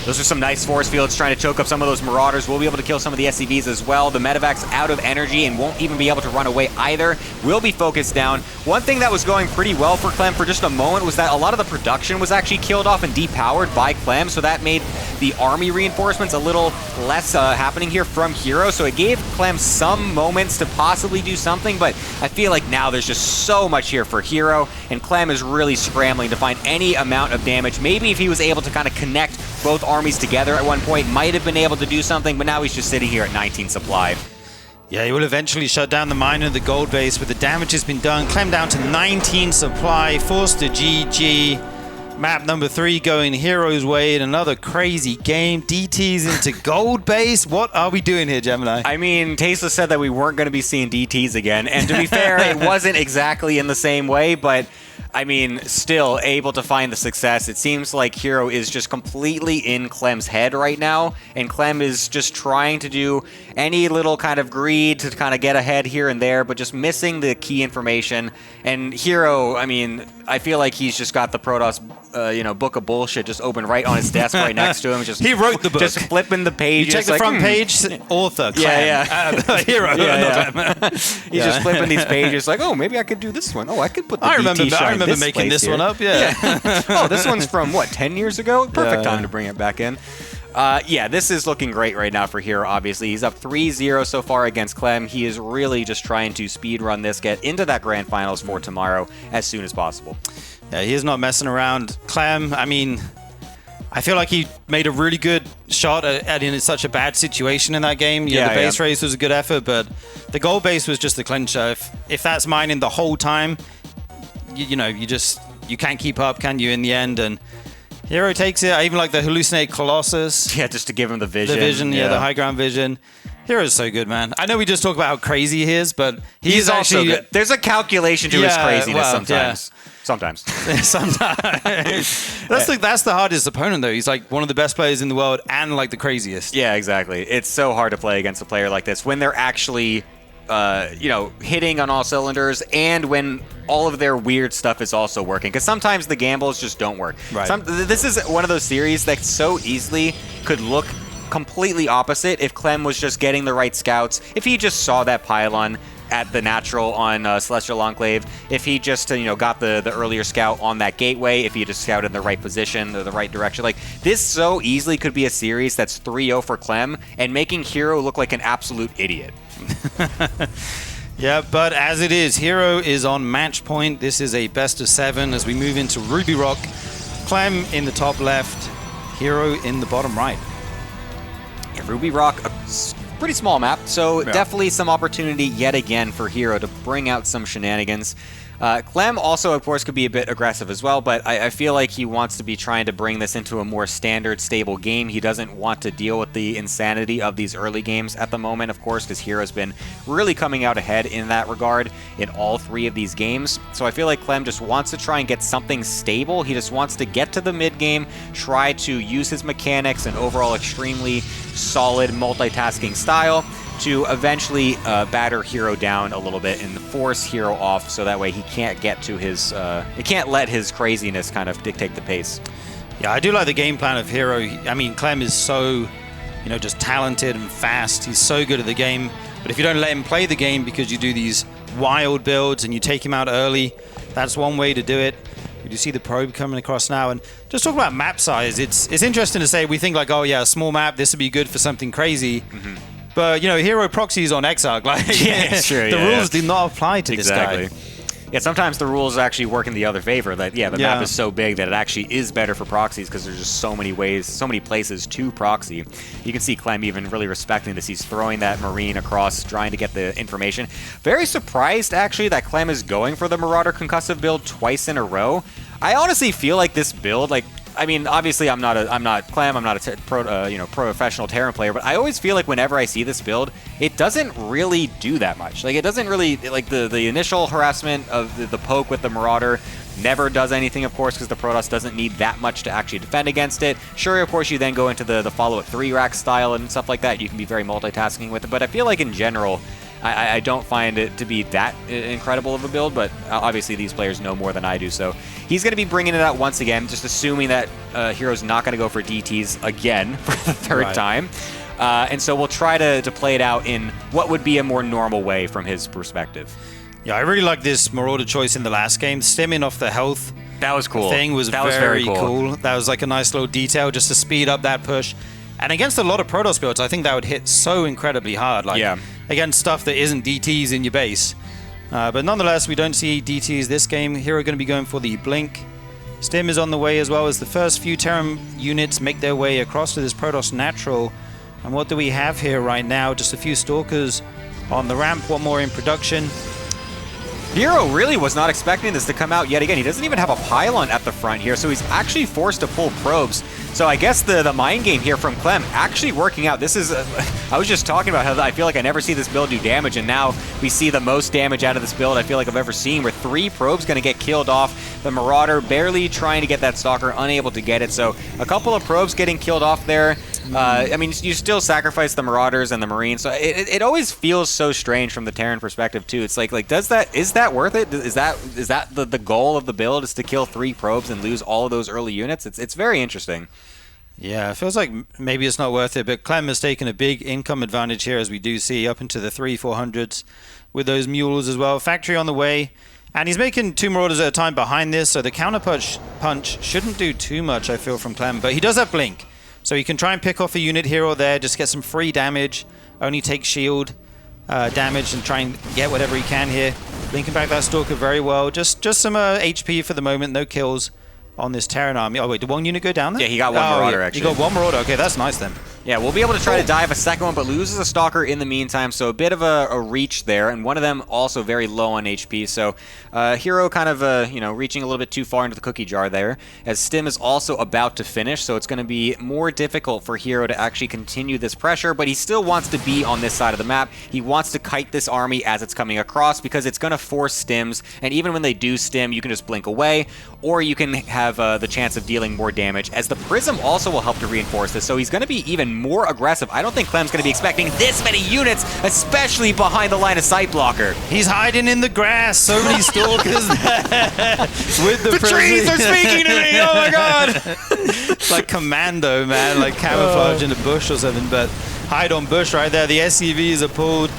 Those are some nice force fields trying to choke up some of those Marauders. We'll be able to kill some of the SCVs as well. The medevac's out of energy and won't even be able to run away either. Will be focused down. One thing that was going pretty well for Clem for just a moment was that a lot of the production was actually killed off and depowered by Clem, so that made the army reinforcements a little less happening here from herO. So it gave Clem some moments to possibly do something, but I feel like now there's just so much here for herO, and Clem is really scrambling to find any amount of damage. Maybe if he was able to kind of connect both armies together at one point, might have been able to do something, but now he's just sitting here at 19 supply. Yeah, he will eventually shut down the mine and the gold base, but the damage has been done. Clem down to 19 supply, forced to GG. Map number 3 going herO's way in another crazy game. DTs into gold base. What are we doing here, Gemini? I mean, Tasteless said that we weren't going to be seeing DTs again, and to be fair, it wasn't exactly in the same way, but I mean, still able to find the success. It seems like herO is just completely in Clem's head right now, and Clem is just trying to do any little kind of greed to kind of get ahead here and there, but just missing the key information. And herO, I mean, I feel like he's just got the Protoss, book of bullshit just open right on his desk right next to him. Just he wrote the book. Just flipping the pages. You check the front page, author, Clem. herO. He's just flipping these pages like, oh, maybe I could do this one. Oh, I could put the I remember making this one up, Oh, this one's from, what, 10 years ago? Perfect time to bring it back in. Yeah, this is looking great right now for herO, obviously. He's up 3-0 so far against Clem. He is really just trying to speed run this, get into that grand finals for tomorrow as soon as possible. Yeah, he is not messing around. Clem, I mean, I feel like he made a really good shot at in such a bad situation in that game. Yeah, the base race was a good effort, but the gold base was just the clincher. If that's mining the whole time, you know, you can't keep up, can you, in the end? And herO takes it. I even like the hallucinate Colossus. Yeah, just to give him the vision. The vision, the high ground vision. herO's so good, man. I know we just talked about how crazy he is, but he's also actually good. There's a calculation to his craziness sometimes. Sometimes. Sometimes. That's the hardest opponent, though. He's like one of the best players in the world and like the craziest. Yeah, exactly. It's so hard to play against a player like this when they're actually, hitting on all cylinders and when all of their weird stuff is also working. Because sometimes the gambles just don't work. Right. This is one of those series that so easily could look completely opposite if Clem was just getting the right scouts, if he just saw that pylon at the natural on Celestial Enclave, if he just got the earlier scout on that gateway, if he just scouted in the right position or the right direction. Like, this so easily could be a series that's 3-0 for Clem and making herO look like an absolute idiot. Yeah, but as it is, herO is on match point. This is a best of 7 as we move into Ruby Rock. Clem in the top left, herO in the bottom right. Yeah, Ruby Rock, a pretty small map, so definitely some opportunity yet again for herO to bring out some shenanigans. Clem also, of course, could be a bit aggressive as well, but I feel like he wants to be trying to bring this into a more standard, stable game. He doesn't want to deal with the insanity of these early games at the moment, of course, because herO's been really coming out ahead in that regard in all 3 of these games. So I feel like Clem just wants to try and get something stable. He just wants to get to the mid-game, try to use his mechanics and overall extremely solid multitasking style to eventually batter herO down a little bit and force herO off so that way he can't get to his... he can't let his craziness kind of dictate the pace. Yeah, I do like the game plan of herO. I mean, Clem is so, just talented and fast. He's so good at the game. But if you don't let him play the game because you do these wild builds and you take him out early, that's one way to do it. We do see the probe coming across now. And just talk about map size. It's interesting to say we think like, oh yeah, a small map, this would be good for something crazy. Mm-hmm. But, herO proxies on Exarch. Like, the rules do not apply to this guy. Yeah, sometimes the rules actually work in the other favor. That the map is so big that it actually is better for proxies because there's just so many ways, so many places to proxy. You can see Clem even really respecting this. He's throwing that Marine across, trying to get the information. Very surprised, actually, that Clem is going for the Marauder concussive build twice in a row. I honestly feel like this build, I mean, obviously, I'm not Clem. I'm not a professional Terran player, but I always feel like whenever I see this build, it doesn't really do that much. Like, it doesn't really the initial harassment of the poke with the Marauder never does anything, of course, because the Protoss doesn't need that much to actually defend against it. Sure, of course, you then go into the follow-up 3-rack style and stuff like that. You can be very multitasking with it, but I feel like in general, I don't find it to be that incredible of a build, but obviously these players know more than I do, so he's going to be bringing it out once again, just assuming that herO's not going to go for DTs again for the third time. And so we'll try to play it out in what would be a more normal way from his perspective. Yeah, I really like this Marauder choice in the last game. Stemming off the health that was cool. Thing was very cool. That was like a nice little detail just to speed up that push. And against a lot of Protoss builds, I think that would hit so incredibly hard. Against stuff that isn't DTs in your base. But nonetheless, we don't see DTs this game. herO going to be going for the Blink. Stim is on the way as well as the first few Terran units make their way across to this Protoss natural. And what do we have here right now? Just a few Stalkers on the ramp, one more in production. herO really was not expecting this to come out yet again. He doesn't even have a pylon at the front here, so he's actually forced to pull probes. So I guess the mind game here from Clem actually working out. This is, I was just talking about how I feel like I never see this build do damage, and now we see the most damage out of this build I feel like I've ever seen, where 3 probes going to get killed off. The Marauder barely trying to get that Stalker, unable to get it. So a couple of probes getting killed off there. I mean, you still sacrifice the Marauders and the Marines, so it always feels so strange from the Terran perspective too. It's like is that worth it? Is that the goal of the build, is to kill 3 probes and lose all of those early units? It's very interesting. Yeah, it feels like maybe it's not worth it, but Clem has taken a big income advantage here, as we do see, up into the 300-400s with those mules as well. Factory on the way, and he's making 2 Marauders at a time behind this, so the counter punch shouldn't do too much, I feel, from Clem, but he does have Blink, so he can try and pick off a unit here or there, just get some free damage, only take shield damage and try and get whatever he can here. Linking back that Stalker very well. Just some HP for the moment, no kills on this Terran army. Oh wait, did one unit go down there? Yeah, he got one Marauder actually. He got one Marauder. Okay, that's nice then. Yeah, we'll be able to try to dive a second one, but loses a Stalker in the meantime, so a bit of a reach there, and one of them also very low on HP, so herO kind of, you know, reaching a little bit too far into the cookie jar there, as Stim is also about to finish, so it's going to be more difficult for herO to actually continue this pressure, but he still wants to be on this side of the map. He wants to kite this army as it's coming across, because it's going to force stims, and even when they do stim, you can just blink away, or you can have the chance of dealing more damage, as the Prism also will help to reinforce this, so he's going to be even more aggressive. I don't think Clem's going to be expecting this many units, especially behind the line of sight blocker. He's hiding in the grass. So many Stalkers there. With the trees are speaking to me. Oh my god. It's like Commando, man, like camouflage in a bush or something, but hide on bush right there. The SCVs are pulled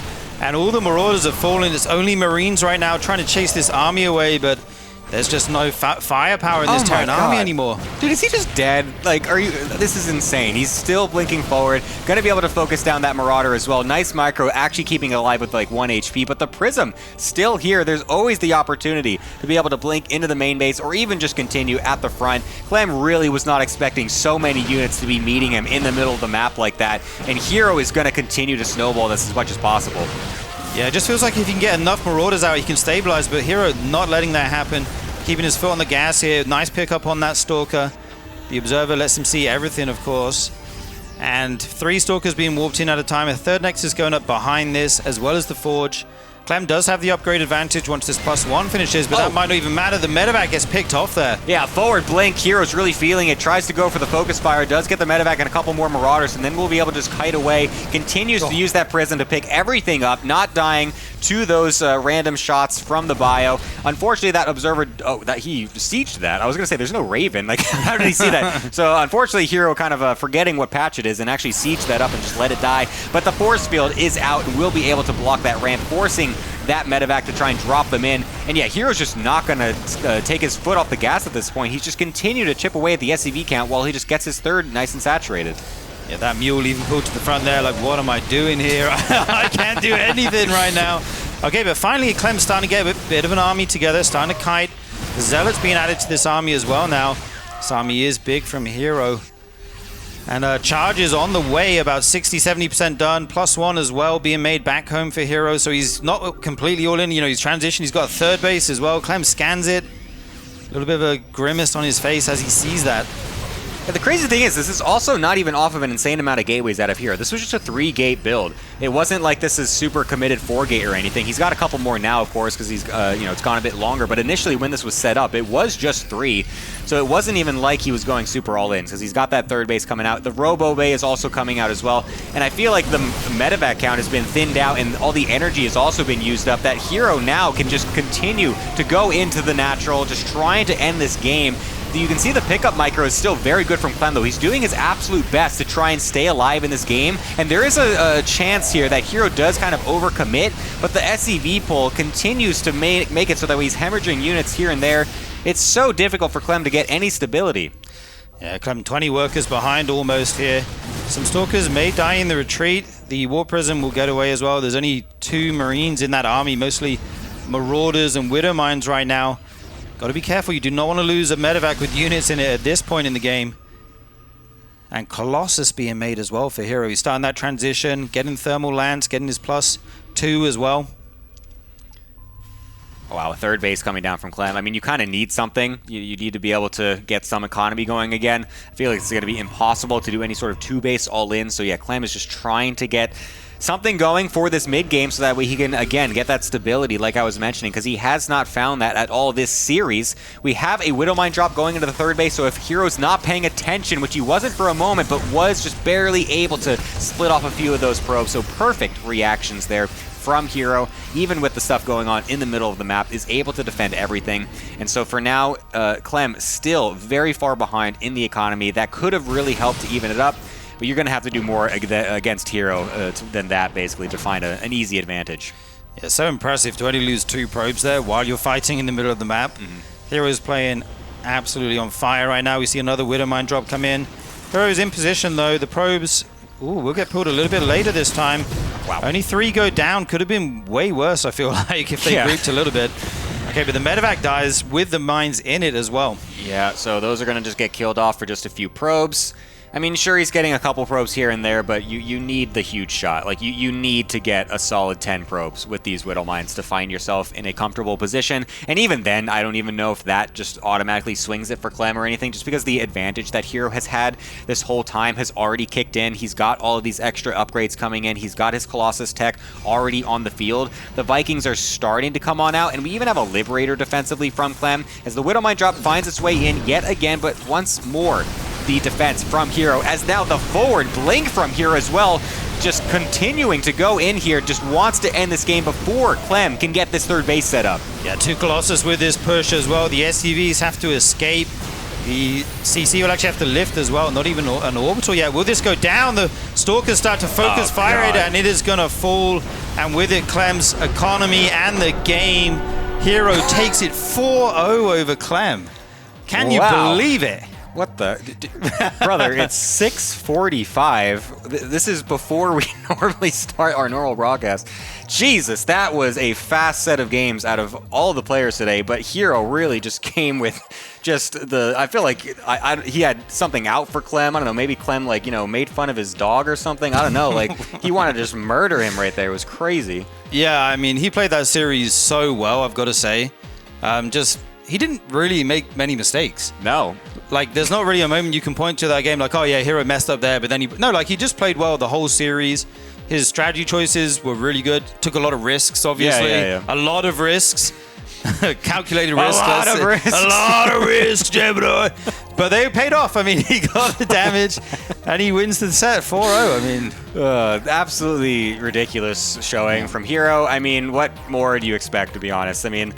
and all the Marauders are falling. It's only Marines right now trying to chase this army away, but there's just no firepower in this Terran army anymore. Dude, is he just dead? Like, are you... This is insane. He's still blinking forward. Gonna be able to focus down that Marauder as well. Nice micro, actually keeping it alive with like 1 HP, but the Prism still here. There's always the opportunity to be able to blink into the main base or even just continue at the front. Clem really was not expecting so many units to be meeting him in the middle of the map like that, and herO is gonna continue to snowball this as much as possible. Yeah, it just feels like if you can get enough Marauders out, he can stabilize, but herO not letting that happen. Keeping his foot on the gas here. Nice pickup on that Stalker. The Observer lets him see everything, of course. And 3 Stalkers being warped in at a time. A third Nexus going up behind this, as well as the Forge. Clem does have the upgrade advantage once this +1 finishes, but that might not even matter. The medevac gets picked off there. Yeah, forward blink. herO's really feeling it. Tries to go for the focus fire. Does get the medevac and a couple more Marauders, and then we'll be able to just kite away. Continues to use that Prism to pick everything up, not dying to those random shots from the bio. Unfortunately, that Observer... Oh, that he sieged that. I was going to say, there's no Raven. Like, how did he see that? So, unfortunately, herO kind of forgetting what patch it is and actually sieged that up and just let it die. But the force field is out and will be able to block that ramp, forcing that medevac to try and drop them in. And yeah, herO's just not going to take his foot off the gas at this point. He's just continuing to chip away at the SCV count while he just gets his third nice and saturated. Yeah, that mule even pulled to the front there, like, what am I doing here? I can't do anything right now. Okay, but finally Clem's starting to get a bit of an army together, starting to kite. The Zealots being added to this army as well now. This army is big from herO. And charges on the way, about 60-70% done, +1 as well being made back home for herO, so he's not completely all in, you know, he's transitioned, he's got a third base as well. Clem scans it, a little bit of a grimace on his face as he sees that. And the crazy thing is, this is also not even off of an insane amount of gateways out of here. This was just a 3-gate build. It wasn't like this is super committed 4-gate or anything. He's got a couple more now, of course, because he's, you know, it's gone a bit longer. But initially, when this was set up, it was just 3. So it wasn't even like he was going super all in, because he's got that third base coming out. The Robo Bay is also coming out as well. And I feel like the medevac count has been thinned out, and all the energy has also been used up. That herO now can just continue to go into the natural, just trying to end this game. You can see the pickup micro is still very good from Clem, though. He's doing his absolute best to try and stay alive in this game, and there is a chance here that herO does kind of overcommit, but the SCV pull continues to make it so that he's hemorrhaging units here and there. It's so difficult for Clem to get any stability. Yeah, Clem 20 workers behind almost here. Some Stalkers may die in the retreat. The War Prism will get away as well. There's only 2 Marines in that army, mostly Marauders and Widow Mines right now. Got to be careful. You do not want to lose a medevac with units in it at this point in the game. And Colossus being made as well for herO. He's starting that transition, getting thermal lance, getting his +2 as well. Wow, a third base coming down from Clem. I mean, you kind of need something. You need to be able to get some economy going again. I feel like it's going to be impossible to do any sort of 2-base all-in. So yeah, Clem is just trying to get something going for this mid-game so that way he can, again, get that stability like I was mentioning, because he has not found that at all this series. We have a Widowmine drop going into the third base, so if herO's not paying attention, which he wasn't for a moment, but was just barely able to split off a few of those probes, so perfect reactions there from herO, even with the stuff going on in the middle of the map, is able to defend everything. And so for now, Clem still very far behind in the economy. That could have really helped to even it up. But you're going to have to do more against herO than that, basically, to find an easy advantage. Yeah, so impressive to only lose 2 probes there while you're fighting in the middle of the map. herO's playing absolutely on fire right now. We see another Widowmine drop come in. herO's in position, though. The probes will get pulled a little bit later this time. Wow. Only 3 go down. Could have been way worse, I feel like, if they grouped a little bit. Okay, but the medevac dies with the mines in it as well. Yeah, so those are going to just get killed off for just a few probes. I mean, sure, he's getting a couple probes here and there, but you need the huge shot. Like, you need to get a solid 10 probes with these Widow Mines to find yourself in a comfortable position. And even then, I don't even know if that just automatically swings it for Clem or anything, just because the advantage that herO has had this whole time has already kicked in. He's got all of these extra upgrades coming in. He's got his Colossus tech already on the field. The Vikings are starting to come on out, and we even have a Liberator defensively from Clem as the Widow Mine drop finds its way in yet again, but once more, the defense from herO, as now the forward blink from herO as well, just continuing to go in here, just wants to end this game before Clem can get this third base set up. Yeah, 2 Colossus with this push as well. The SCVs have to escape. The CC will actually have to lift as well, not even an orbital yet. Will this go down? The Stalkers start to focus fire rate, and it is going to fall. And with it, Clem's economy and the game. herO takes it 4-0 over Clem. Can you believe it? What the? Brother, it's 6:45. This is before we normally start our normal broadcast. Jesus, that was a fast set of games out of all the players today, but herO really just came with just the... I feel like he had something out for Clem. I don't know, maybe Clem, like, you know, made fun of his dog or something. I don't know, like, he wanted to just murder him right there. It was crazy. Yeah, I mean, he played that series so well, I've got to say. He didn't really make many mistakes. No. Like, there's not really a moment you can point to that game like, oh yeah, herO messed up there, but then he just played well the whole series. His strategy choices were really good. Took a lot of risks, obviously. Yeah. A lot of risks. Calculated risks. A lot of risks, Gemini. But they paid off. I mean, he got the damage, and he wins the set 4-0. I mean, absolutely ridiculous showing from herO. I mean, what more do you expect, to be honest? I mean,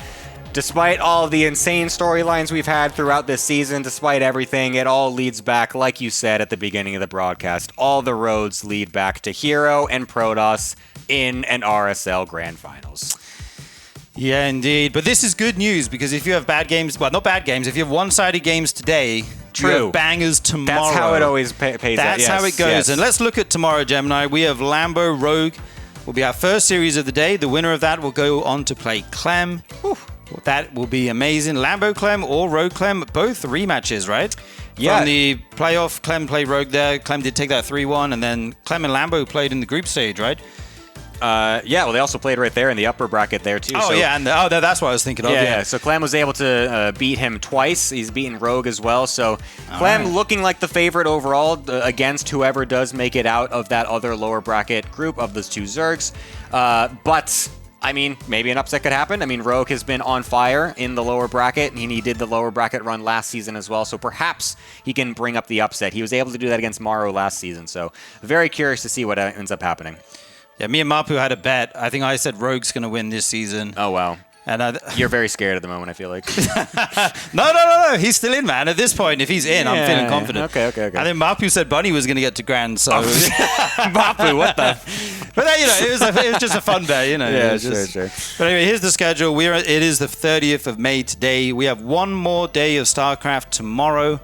despite all of the insane storylines we've had throughout this season, despite everything, it all leads back, like you said at the beginning of the broadcast, all the roads lead back to herO and Protoss in an RSL Grand Finals. Yeah, indeed. But this is good news, because if you have bad games, well, not bad games, if you have one-sided games today, you have bangers tomorrow. That's how it always pays out. That's how it goes. Yes. And let's look at tomorrow, Gemini. We have Lambo Rogue. Will be our first series of the day. The winner of that will go on to play Clem. Whew. That will be amazing. Lambo Clem or Rogue Clem, both rematches, right? Yeah. From the playoff, Clem played Rogue there. Clem did take that 3-1, and then Clem and Lambo played in the group stage, right? Yeah, well, they also played right there in the upper bracket there, too. Oh, so, yeah, and that's what I was thinking of. Yeah, so Clem was able to beat him twice. He's beaten Rogue as well. So Clem looking like the favorite overall against whoever does make it out of that other lower bracket group of those 2 Zergs. But... I mean, maybe an upset could happen. I mean, Rogue has been on fire in the lower bracket, and he did the lower bracket run last season as well, so perhaps he can bring up the upset. He was able to do that against morO last season, so very curious to see what ends up happening. Yeah, me and Mapu had a bet. I think I said Rogue's going to win this season. Oh, wow. And you're very scared at the moment, I feel like. No. He's still in, man. At this point, if he's in, I'm feeling confident. Okay. I think Mapu said Bunny was going to get to Grand, so... Mapu, what the... But, it was just a fun bet, Yeah, sure. But anyway, here's the schedule. It is the 30th of May today. We have one more day of StarCraft tomorrow.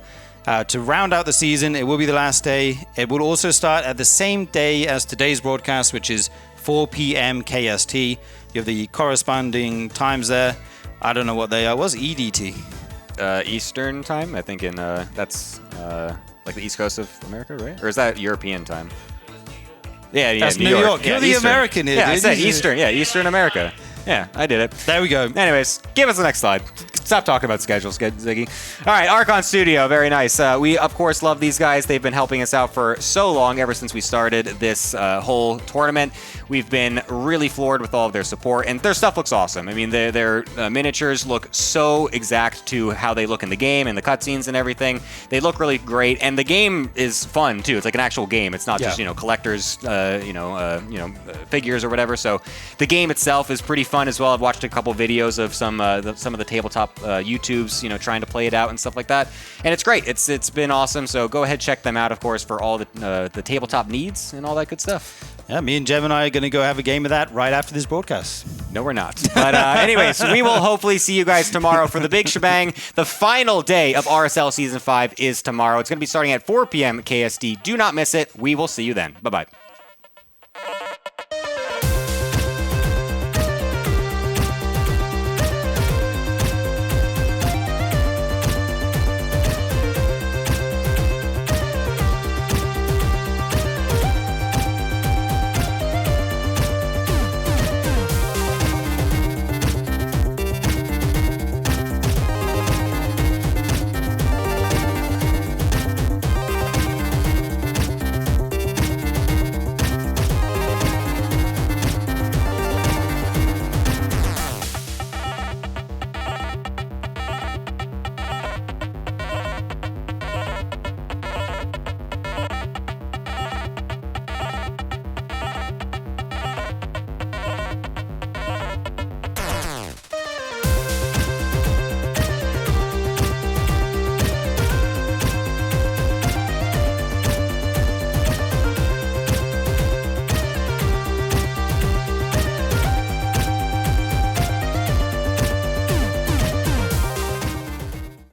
To round out the season, it will be the last day. It will also start at the same day as today's broadcast, which is 4 p.m. KST. You have the corresponding times there. I don't know what they are. What's EDT? Eastern time, I think that's like the East Coast of America, right? Or is that European time? Yeah, that's New York. You're the Eastern. American here. Yeah, I said Eastern. Yeah, Eastern America. Yeah, I did it. There we go. Anyways, give us the next slide. Stop talking about schedules, Ziggy. All right, Archon Studio, very nice. We, of course, love these guys. They've been helping us out for so long, ever since we started this whole tournament. We've been really floored with all of their support, and their stuff looks awesome. I mean, their miniatures look so exact to how they look in the game and the cutscenes and everything. They look really great, and the game is fun, too. It's like an actual game. It's not just, collectors, figures or whatever. So the game itself is pretty fun as well. I've watched a couple videos of some of the tabletop YouTubes, trying to play it out and stuff like that, and it's great. It's been awesome. So go ahead, check them out, of course, for all the tabletop needs and all that good stuff. Yeah, me and Gemini are going to go have a game of that right after this broadcast. No, we're not. But anyways, we will hopefully see you guys tomorrow for the big shebang. The final day of RSL Season 5 is tomorrow. It's going to be starting at 4 p.m. KST. Do not miss it. We will see you then. Bye-bye.